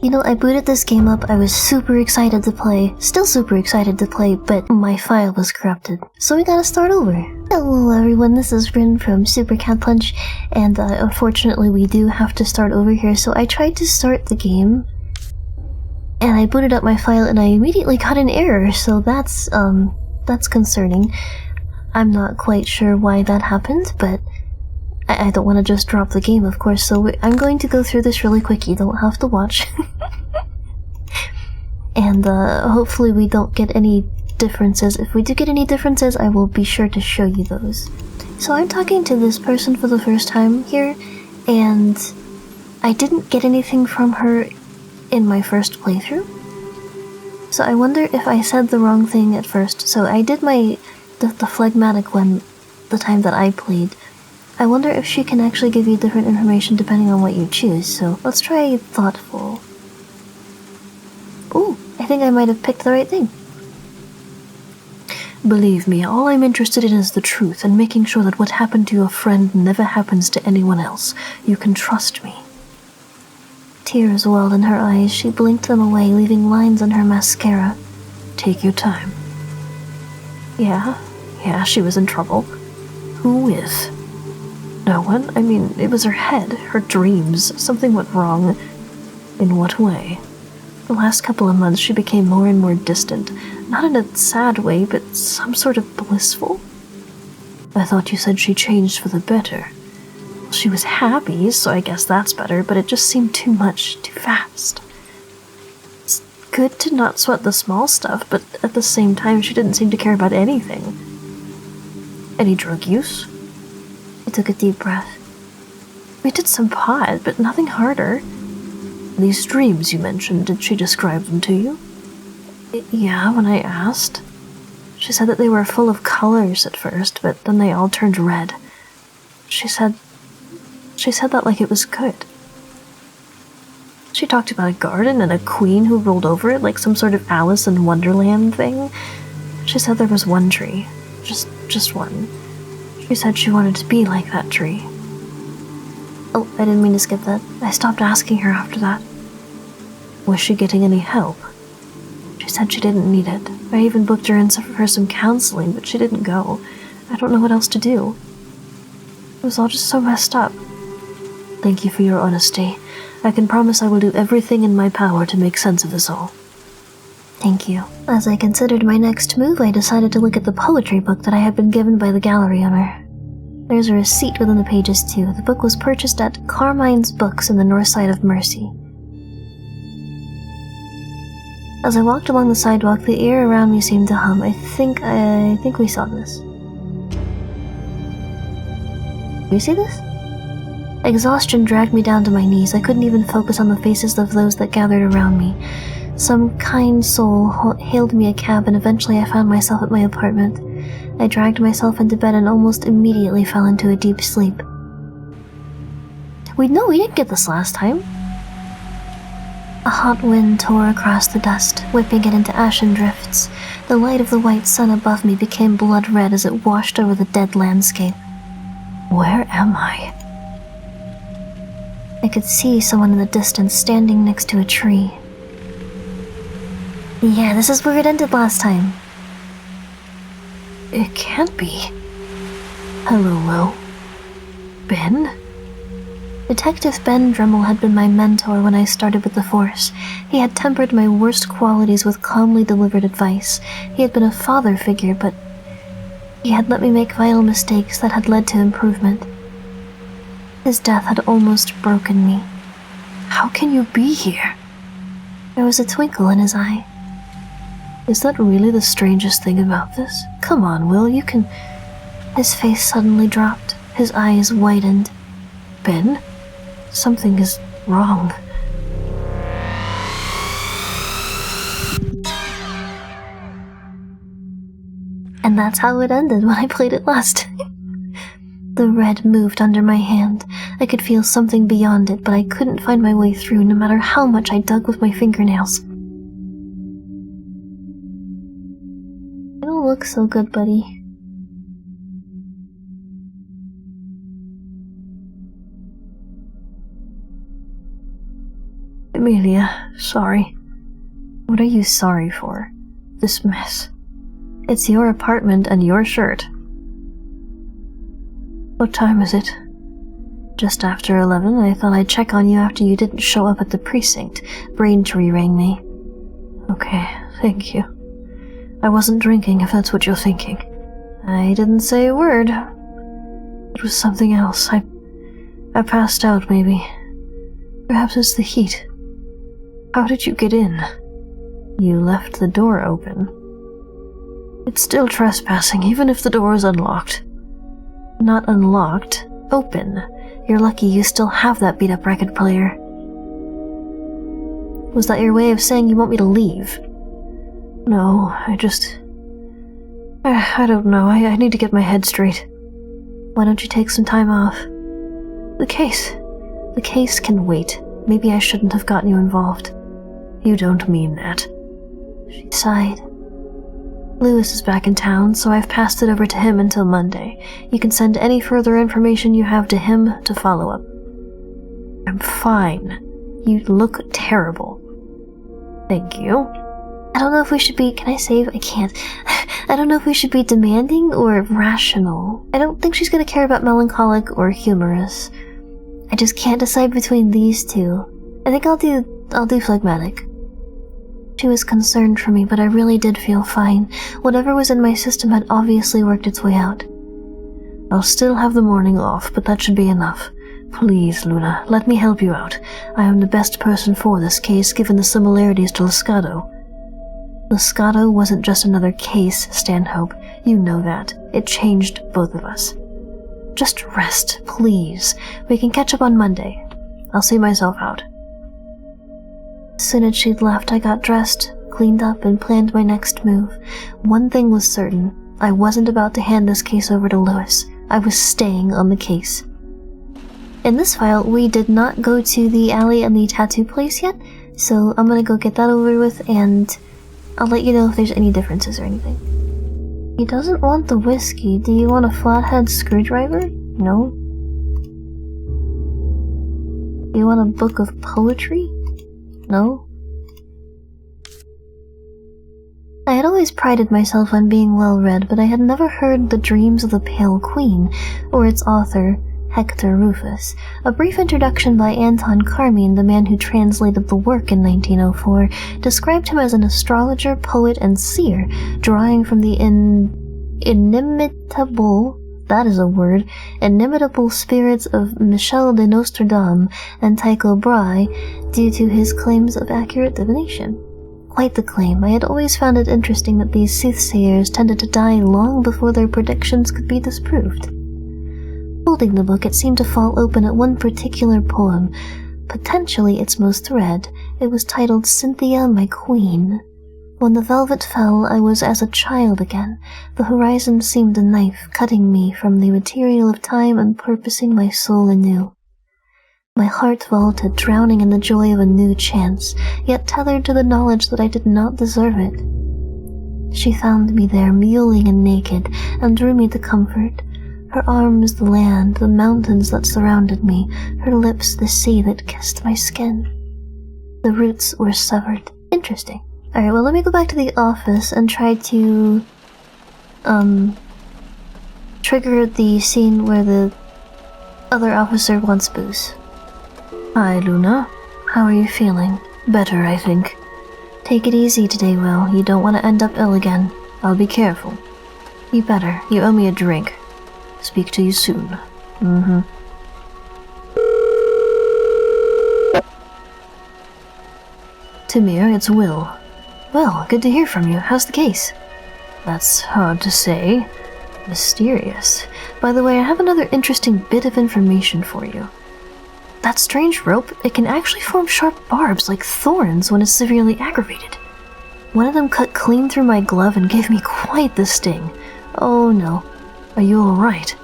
You know, I booted this game up, I was super excited to play, still super excited to play, but my file was corrupted. So we gotta start over. Hello everyone, this is Rin from Super Cat Punch, and unfortunately we do have to start over here, so I tried to start the game, and I booted up my file and I immediately got an error, so that's concerning. I'm not quite sure why that happened, but I don't want to just drop the game, of course, so I'm going to go through this really quick. You don't have to watch. And hopefully we don't get any differences. If we do get any differences, I will be sure to show you those. So I'm talking to this person for the first time here, and I didn't get anything from her in my first playthrough. So I wonder if I said the wrong thing at first. So I did the phlegmatic one the time that I played. I wonder if she can actually give you different information depending on what you choose, so let's try thoughtful. Ooh, I think I might have picked the right thing. Believe me, all I'm interested in is the truth and making sure that what happened to your friend never happens to anyone else. You can trust me. Tears welled in her eyes. She blinked them away, leaving lines on her mascara. Take your time. Yeah, she was in trouble. Who with? No one? I mean, it was her head, her dreams. Something went wrong. In what way? The last couple of months she became more and more distant. Not in a sad way, but some sort of blissful. I thought you said she changed for the better. She was happy, so I guess that's better, but it just seemed too much, too fast. It's good to not sweat the small stuff, but at the same time she didn't seem to care about anything. Any drug use? I took a deep breath. We did some pot, but nothing harder. These dreams you mentioned, did she describe them to you? Yeah, when I asked. She said that they were full of colors at first, but then they all turned red. She said that like it was good. She talked about a garden and a queen who rolled over it like some sort of Alice in Wonderland thing. She said there was one tree. Just one. She said she wanted to be like that tree. Oh, I didn't mean to skip that. I stopped asking her after that. Was she getting any help? She said she didn't need it. I even booked her in for some counseling, but she didn't go. I don't know what else to do. It was all just so messed up. Thank you for your honesty. I can promise I will do everything in my power to make sense of this all. Thank you. As I considered my next move, I decided to look at the poetry book that I had been given by the gallery owner. There's a receipt within the pages too. The book was purchased at Carmine's Books in the north side of Mercy. As I walked along the sidewalk, the air around me seemed to hum. I think we saw this. Do you see this? Exhaustion dragged me down to my knees. I couldn't even focus on the faces of those that gathered around me. Some kind soul hailed me a cab, and eventually I found myself at my apartment. I dragged myself into bed and almost immediately fell into a deep sleep. Wait, no, we didn't get this last time. A hot wind tore across the dust, whipping it into ashen drifts. The light of the white sun above me became blood red as it washed over the dead landscape. Where am I? I could see someone in the distance standing next to a tree. Yeah, this is where it ended last time. It can't be. Hello, Ben? Detective Ben Dremel had been my mentor when I started with the Force. He had tempered my worst qualities with calmly delivered advice. He had been a father figure, but he had let me make vital mistakes that had led to improvement. His death had almost broken me. How can you be here? There was a twinkle in his eye. Is that really the strangest thing about this? Come on, Will, you can... His face suddenly dropped. His eyes widened. Ben? Something is wrong. And that's how it ended when I played it last time. The red moved under my hand. I could feel something beyond it, but I couldn't find my way through no matter how much I dug with my fingernails. You don't look so good, buddy. Emilia, sorry. What are you sorry for? This mess. It's your apartment and your shirt. What time is it? Just after 11. I thought I'd check on you after you didn't show up at the precinct. Braintree rang me. Okay, thank you. I wasn't drinking, if that's what you're thinking. I didn't say a word. It was something else. I passed out, maybe. Perhaps it's the heat. How did you get in? You left the door open. It's still trespassing, even if the door is unlocked. Not unlocked. Open. You're lucky you still have that beat-up record player. Was that your way of saying you want me to leave? No, I don't know. I need to get my head straight. Why don't you take some time off? The case. The case can wait. Maybe I shouldn't have gotten you involved. You don't mean that. She sighed. Lewis is back in town, so I've passed it over to him until Monday. You can send any further information you have to him to follow up. I'm fine. You look terrible. Thank you. I don't know if we should be— can I save? I can't. I don't know if we should be demanding or rational. I don't think she's gonna care about melancholic or humorous. I just can't decide between these two. I think I'll do phlegmatic. She was concerned for me, but I really did feel fine. Whatever was in my system had obviously worked its way out. I'll still have the morning off, but that should be enough. Please, Luna, let me help you out. I am the best person for this case, given the similarities to Lascado. Lascado wasn't just another case, Stanhope. You know that. It changed both of us. Just rest, please. We can catch up on Monday. I'll see myself out. As soon as she'd left, I got dressed, cleaned up, and planned my next move. One thing was certain. I wasn't about to hand this case over to Lewis. I was staying on the case. In this file, we did not go to the alley and the tattoo place yet, so I'm gonna go get that over with, and I'll let you know if there's any differences or anything. He doesn't want the whiskey. Do you want a flathead screwdriver? No. Do you want a book of poetry? No. I had always prided myself on being well-read, but I had never heard The Dreams of the Pale Queen, or its author, Hector Rufus. A brief introduction by Anton Carmine, the man who translated the work in 1904, described him as an astrologer, poet, and seer, drawing from the inimitable— that is a word— inimitable spirits of Michel de Nostradame and Tycho Brahe, due to his claims of accurate divination. Quite the claim. I had always found it interesting that these soothsayers tended to die long before their predictions could be disproved. Holding the book, it seemed to fall open at one particular poem, potentially its most read. It was titled Cynthia, My Queen. When the velvet fell, I was as a child again. The horizon seemed a knife, cutting me from the material of time and purposing my soul anew. My heart vaulted, drowning in the joy of a new chance, yet tethered to the knowledge that I did not deserve it. She found me there, mewling and naked, and drew me to comfort. Her arms the land, the mountains that surrounded me, her lips the sea that kissed my skin. The roots were severed. Interesting. Alright, well, let me go back to the office and try to, trigger the scene where the other officer wants booze. Hi, Luna. How are you feeling? Better, I think. Take it easy today, Will. You don't want to end up ill again. I'll be careful. You better. You owe me a drink. Speak to you soon. Tamir, it's Will. Well, good to hear from you. How's the case? That's hard to say. Mysterious. By the way, I have another interesting bit of information for you. That strange rope, it can actually form sharp barbs like thorns when it's severely aggravated. One of them cut clean through my glove and gave me quite the sting. Oh no. Are you alright?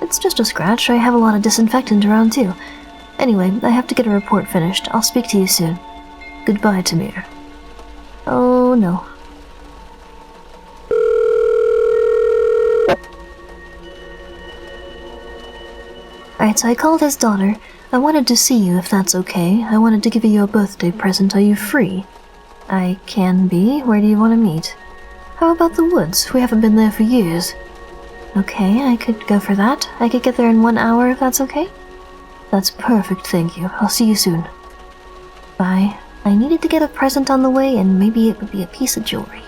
It's just a scratch. I have a lot of disinfectant around too. Anyway, I have to get a report finished. I'll speak to you soon. Goodbye, Tamir. Oh no. Alright, so I called his daughter. I wanted to see you if that's okay. I wanted to give you a birthday present. Are you free? I can be. Where do you want to meet? How about the woods? We haven't been there for years. Okay, I could go for that. I could get there in 1 hour if that's okay? That's perfect, thank you. I'll see you soon. Bye. I needed to get a present on the way, and maybe it would be a piece of jewelry.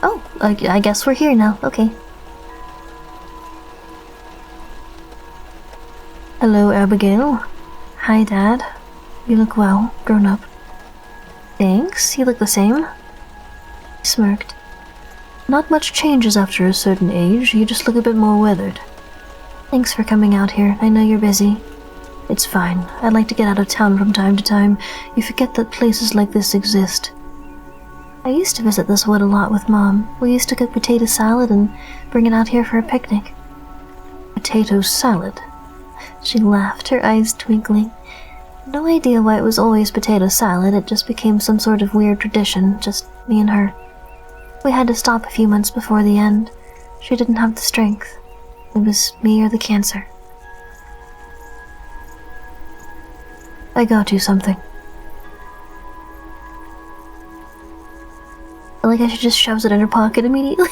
Oh, I guess we're here now. Okay. Hello, Abigail. Hi, Dad. You look well, grown up. Thanks, you look the same. He smirked. Not much changes after a certain age, you just look a bit more weathered. Thanks for coming out here, I know you're busy. It's fine, I'd like to get out of town from time to time. You forget that places like this exist. I used to visit this wood a lot with Mom. We used to cook potato salad and bring it out here for a picnic. Potato salad? She laughed, her eyes twinkling. No idea why it was always potato salad, it just became some sort of weird tradition, just me and her. We had to stop a few months before the end. She didn't have the strength. It was me or the cancer. I got you something. Like I should just shoves it in her pocket immediately.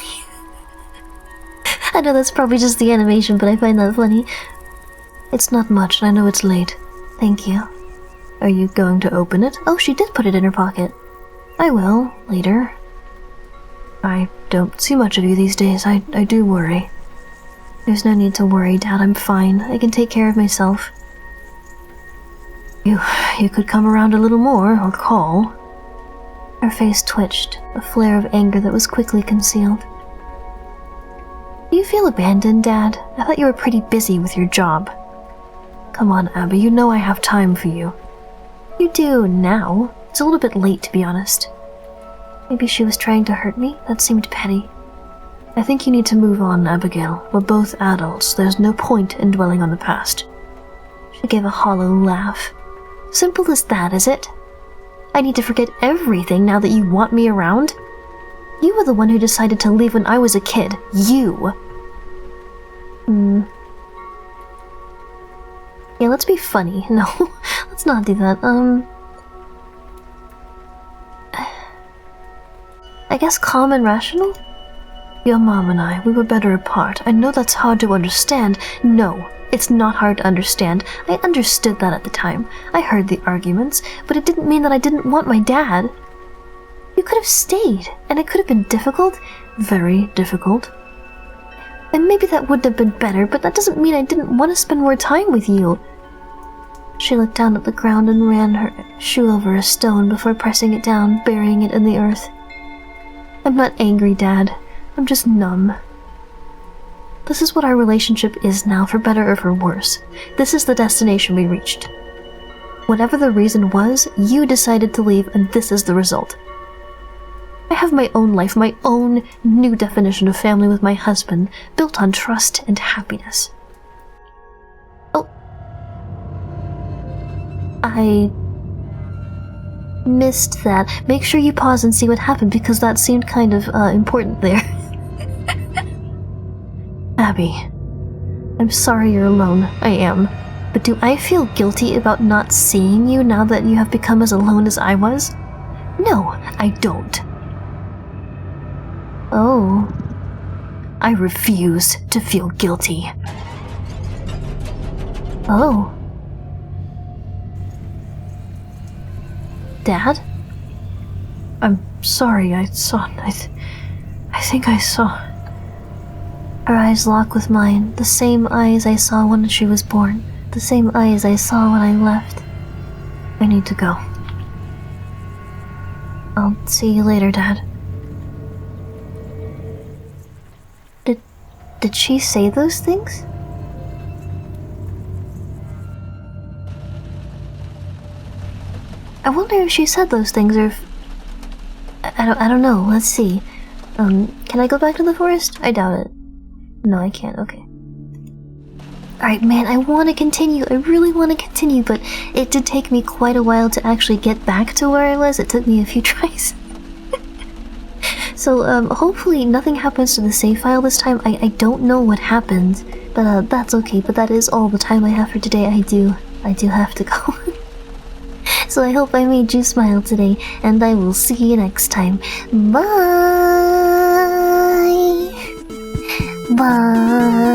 I know that's probably just the animation, but I find that funny. It's not much, and I know it's late. Thank you. Are you going to open it? Oh, she did put it in her pocket. I will, later. I don't see much of you these days. I do worry. There's no need to worry, Dad. I'm fine. I can take care of myself. You could come around a little more, or call. Her face twitched, a flare of anger that was quickly concealed. Do you feel abandoned, Dad? I thought you were pretty busy with your job. Come on, Abby, you know I have time for you. You do now. It's a little bit late, to be honest. Maybe she was trying to hurt me? That seemed petty. I think you need to move on, Abigail. We're both adults. There's no point in dwelling on the past. She gave a hollow laugh. Simple as that, is it? I need to forget everything now that you want me around? You were the one who decided to leave when I was a kid. You! Yeah, let's be funny. No, let's not do that. I guess calm and rational? Your mom and I, we were better apart. I know that's hard to understand. No, it's not hard to understand. I understood that at the time. I heard the arguments, but it didn't mean that I didn't want my dad. You could have stayed, and it could have been difficult. Very difficult. And maybe that wouldn't have been better, but that doesn't mean I didn't want to spend more time with you. She looked down at the ground and ran her shoe over a stone before pressing it down, burying it in the earth. I'm not angry, Dad. I'm just numb. This is what our relationship is now, for better or for worse. This is the destination we reached. Whatever the reason was, you decided to leave, and this is the result. I have my own life, my own new definition of family with my husband, built on trust and happiness. Oh. I missed that. Make sure you pause and see what happened, because that seemed kind of important there. Abby, I'm sorry you're alone. I am. But do I feel guilty about not seeing you now that you have become as alone as I was? No, I don't. Oh. I refuse to feel guilty. Oh. Dad? I'm sorry, I think I saw... Her eyes lock with mine, the same eyes I saw when she was born, the same eyes I saw when I left. I need to go. I'll see you later, Dad. Did she say those things? I wonder if she said those things, or if... I don't know, let's see. Can I go back to the forest? I doubt it. No, I can't, okay. Alright, man, I want to continue. I really want to continue, but it did take me quite a while to actually get back to where I was. It took me a few tries. So, hopefully nothing happens to the save file this time. I don't know what happened, but, that's okay. But that is all the time I have for today. I do have to go. So I hope I made you smile today, and I will see you next time. Bye! Bye!